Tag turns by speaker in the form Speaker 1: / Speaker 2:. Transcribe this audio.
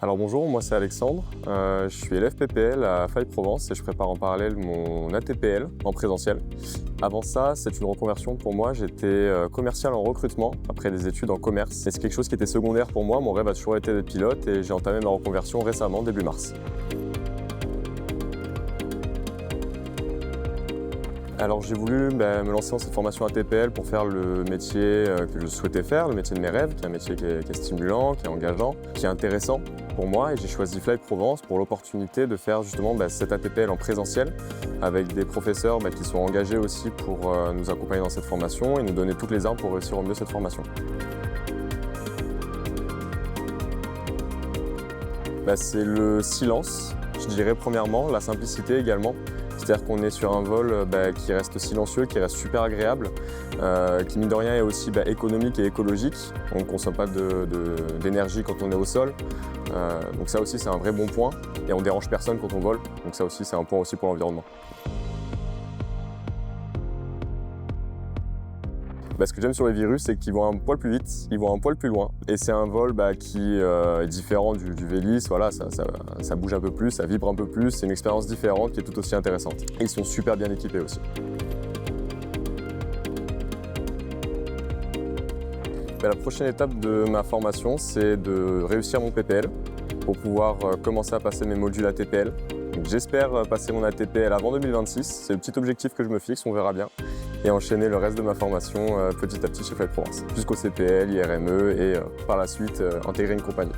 Speaker 1: Alors bonjour, moi c'est Alexandre, je suis élève PPL à Fly Provence et je prépare en parallèle mon ATPL en présentiel. Avant ça, c'est une reconversion pour moi, j'étais commercial en recrutement après des études en commerce et c'est quelque chose qui était secondaire pour moi, mon rêve a toujours été d'être pilote et j'ai entamé ma reconversion récemment, début mars. Alors j'ai voulu me lancer dans cette formation ATPL pour faire le métier que je souhaitais faire, le métier de mes rêves, qui est un métier qui est stimulant, qui est engageant, qui est intéressant pour moi et j'ai choisi Fly Provence pour l'opportunité de faire justement cette ATPL en présentiel avec des professeurs qui sont engagés aussi pour nous accompagner dans cette formation et nous donner toutes les armes pour réussir au mieux cette formation. C'est le silence, je dirais premièrement, la simplicité également. C'est-à-dire qu'on est sur un vol qui reste silencieux, qui reste super agréable, qui mine de rien est aussi économique et écologique. On ne consomme pas d'énergie quand on est au sol. Donc ça aussi c'est un vrai bon point. Et on ne dérange personne quand on vole. Donc ça aussi c'est un point aussi pour l'environnement. Ce que j'aime sur les virus, c'est qu'ils vont un poil plus vite, ils vont un poil plus loin. Et c'est un vol qui est différent du Vélis, voilà, ça bouge un peu plus, ça vibre un peu plus, c'est une expérience différente qui est tout aussi intéressante. Et ils sont super bien équipés aussi. La prochaine étape de ma formation, c'est de réussir mon PPL pour pouvoir commencer à passer mes modules ATPL. J'espère passer mon ATPL avant 2026, c'est le petit objectif que je me fixe, on verra bien. Et enchaîner le reste de ma formation petit à petit chez Fly Provence, jusqu'au CPL, IRME et par la suite intégrer une compagnie.